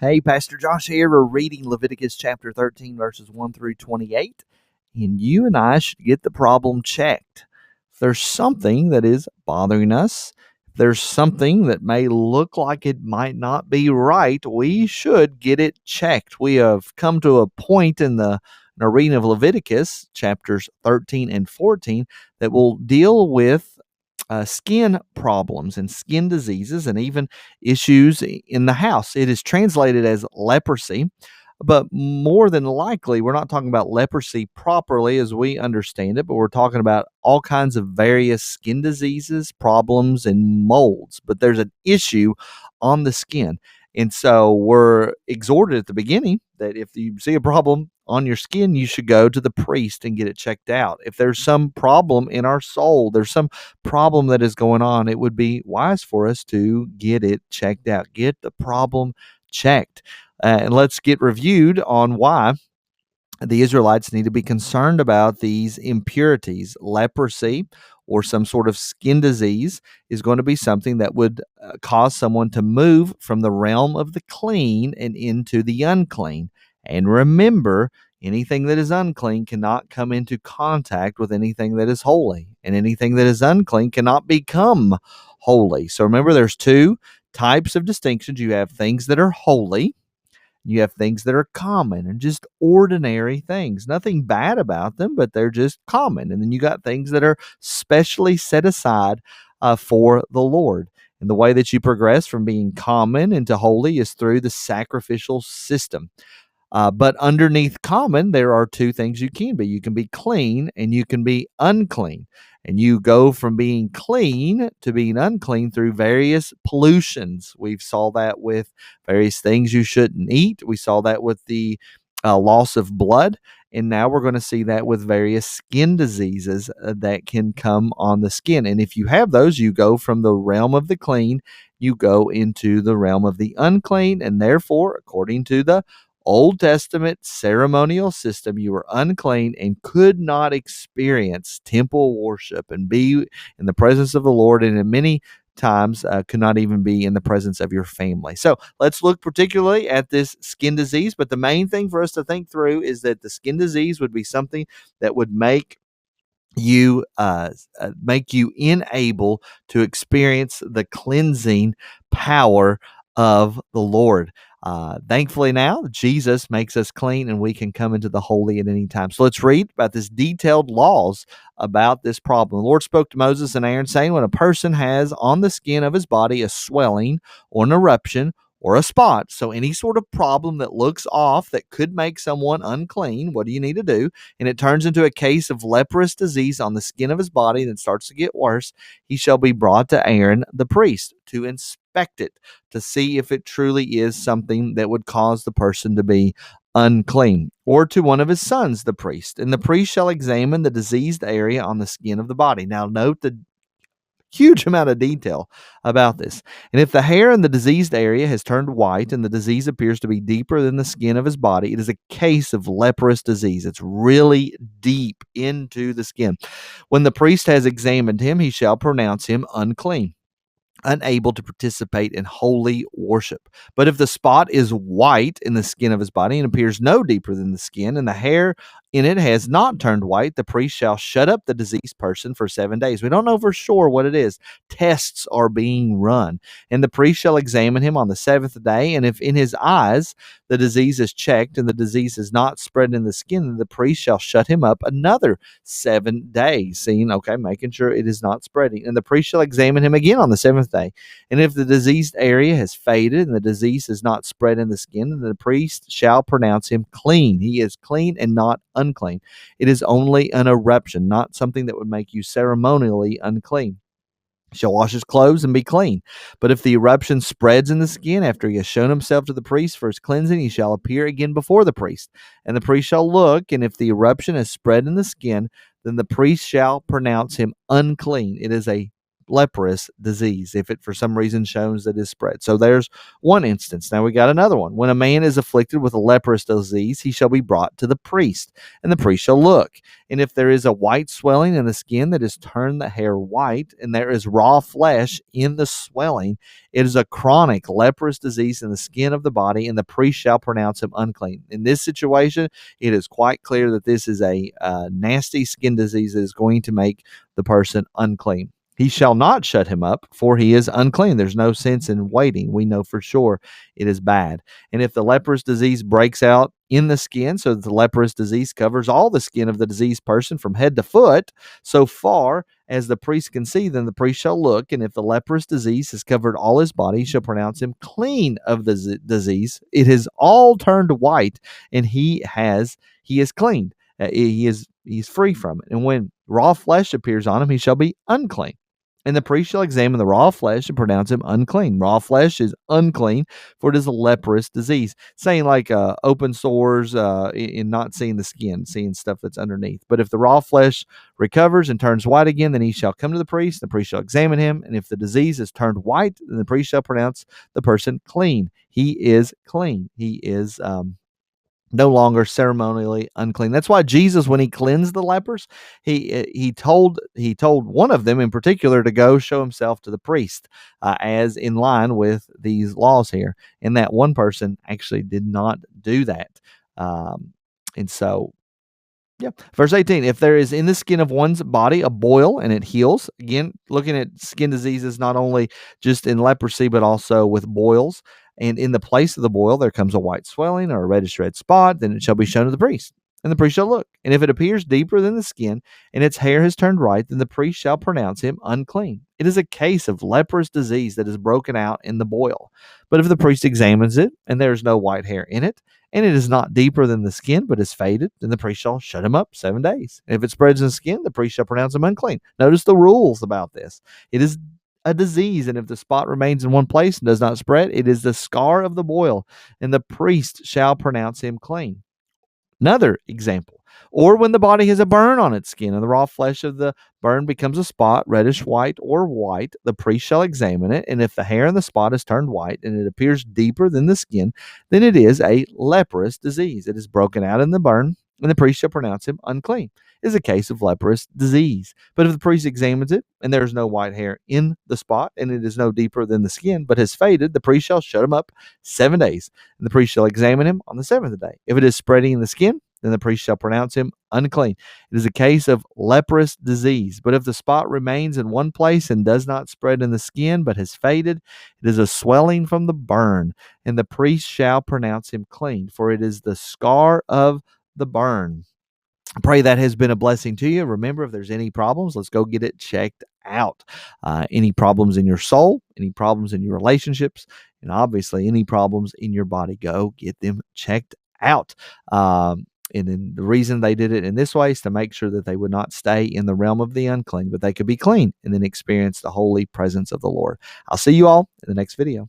Hey, Pastor Josh here. We're reading Leviticus chapter 13, verses 1 through 28. And you and I should get the problem checked. If there's something that is bothering us, if there's something that may look like it might not be right, we should get it checked. We have come to a point in the reading of Leviticus, chapters 13 and 14, that will deal with skin problems and skin diseases and even issues in the house. It is translated as leprosy, but more than likely, we're not talking about leprosy properly as we understand it, but we're talking about all kinds of various skin diseases, problems, and molds. But there's an issue on the skin. And so we're exhorted at the beginning that if you see a problem on your skin, you should go to the priest and get it checked out. If there's some problem in our soul, there's some problem that is going on, it would be wise for us to get it checked out, get the problem checked. And let's get reviewed on why the Israelites need to be concerned about these impurities. Leprosy or some sort of skin disease is going to be something that would cause someone to move from the realm of the clean and into the unclean. And remember, anything that is unclean cannot come into contact with anything that is holy, and anything that is unclean cannot become holy. So remember, there's two types of distinctions. You have things that are holy, you have things that are common and just ordinary things. Nothing bad about them, but they're just common. And then you got things that are specially set aside for the Lord. And the way that you progress from being common into holy is through the sacrificial system. But underneath common, there are two things you can be. You can be clean and you can be unclean. And you go from being clean to being unclean through various pollutions. We saw that with various things you shouldn't eat. We saw that with the loss of blood. And now we're going to see that with various skin diseases that can come on the skin. And if you have those, you go from the realm of the clean, you go into the realm of the unclean. And therefore, according to the Old Testament ceremonial system, you were unclean and could not experience temple worship and be in the presence of the Lord, and in many times could not even be in the presence of your family. So let's look particularly at this skin disease. But the main thing for us to think through is that the skin disease would be something that would make you unable to experience the cleansing power of the Lord. Thankfully now, Jesus makes us clean and we can come into the holy at any time. So let's read about this detailed laws about this problem. The Lord spoke to Moses and Aaron, saying, when a person has on the skin of his body a swelling or an eruption or a spot, so any sort of problem that looks off that could make someone unclean, what do you need to do? And it turns into a case of leprous disease on the skin of his body that starts to get worse, he shall be brought to Aaron the priest to inspect it, to see if it truly is something that would cause the person to be unclean, or to one of his sons, the priest. And the priest shall examine the diseased area on the skin of the body. Now note the huge amount of detail about this. And if the hair in the diseased area has turned white and the disease appears to be deeper than the skin of his body, it is a case of leprous disease. It's really deep into the skin. When the priest has examined him, he shall pronounce him unclean, unable to participate in holy worship. But if the spot is white in the skin of his body and appears no deeper than the skin, and the hair in it has not turned white, the priest shall shut up the diseased person for 7 days. We don't know for sure what it is. Tests are being run. And the priest shall examine him on the seventh day, and if in his eyes the disease is checked and the disease is not spread in the skin, then the priest shall shut him up another 7 days, seeing, making sure it is not spreading. And the priest shall examine him again on the seventh day. And if the diseased area has faded and the disease is not spread in the skin, then the priest shall pronounce him clean. He is clean and not unclean. It is only an eruption, not something that would make you ceremonially unclean. He shall wash his clothes and be clean. But if the eruption spreads in the skin after he has shown himself to the priest for his cleansing, he shall appear again before the priest. And the priest shall look, and if the eruption has spread in the skin, then the priest shall pronounce him unclean. It is a leprous disease if it for some reason shows that it's spread. So there's one instance. Now we got another one. When a man is afflicted with a leprous disease, he shall be brought to the priest, and the priest shall look. And if there is a white swelling in the skin that has turned the hair white, and there is raw flesh in the swelling, it is a chronic leprous disease in the skin of the body, and the priest shall pronounce him unclean. In this situation, it is quite clear that this is a nasty skin disease that is going to make the person unclean. He shall not shut him up, for he is unclean. There's no sense in waiting. We know for sure it is bad. And if the leprous disease breaks out in the skin, so that the leprous disease covers all the skin of the diseased person from head to foot, so far as the priest can see, then the priest shall look, and if the leprous disease has covered all his body, he shall pronounce him clean of the disease. It has all turned white, and he is clean. He's free from it. And when raw flesh appears on him, he shall be unclean. And the priest shall examine the raw flesh and pronounce him unclean. Raw flesh is unclean, for it is a leprous disease. Saying like open sores in not seeing the skin, seeing stuff that's underneath. But if the raw flesh recovers and turns white again, then he shall come to the priest. The priest shall examine him. And if the disease has turned white, then the priest shall pronounce the person clean. He is clean. He is no longer ceremonially unclean. That's why Jesus, when he cleansed the lepers, he told one of them in particular to go show himself to the priest, as in line with these laws here. And that one person actually did not do that. And so, yeah. Verse 18, if there is in the skin of one's body a boil and it heals, again, looking at skin diseases, not only just in leprosy, but also with boils. And in the place of the boil, there comes a white swelling or a reddish red spot, then it shall be shown to the priest. And the priest shall look. And if it appears deeper than the skin, and its hair has turned white, then the priest shall pronounce him unclean. It is a case of leprous disease that is broken out in the boil. But if the priest examines it, and there is no white hair in it, and it is not deeper than the skin, but is faded, then the priest shall shut him up 7 days. And if it spreads in the skin, the priest shall pronounce him unclean. Notice the rules about this. It is a disease, and if the spot remains in one place and does not spread, it is the scar of the boil, and the priest shall pronounce him clean. Another example. Or when the body has a burn on its skin, and the raw flesh of the burn becomes a spot, reddish white or white, the priest shall examine it, and if the hair in the spot is turned white, and it appears deeper than the skin, then it is a leprous disease. It is broken out in the burn, and the priest shall pronounce him unclean. It is a case of leprous disease. But if the priest examines it, and there is no white hair in the spot, and it is no deeper than the skin, but has faded, the priest shall shut him up 7 days, and the priest shall examine him on the seventh day. If it is spreading in the skin, then the priest shall pronounce him unclean. It is a case of leprous disease. But if the spot remains in one place and does not spread in the skin, but has faded, it is a swelling from the burn, and the priest shall pronounce him clean, for it is the scar of the burn. I pray that has been a blessing to you. Remember, if there's any problems, let's go get it checked out. Any problems in your soul, any problems in your relationships, and obviously any problems in your body, go get them checked out. And then the reason they did it in this way is to make sure that they would not stay in the realm of the unclean, but they could be clean and then experience the holy presence of the Lord. I'll see you all in the next video.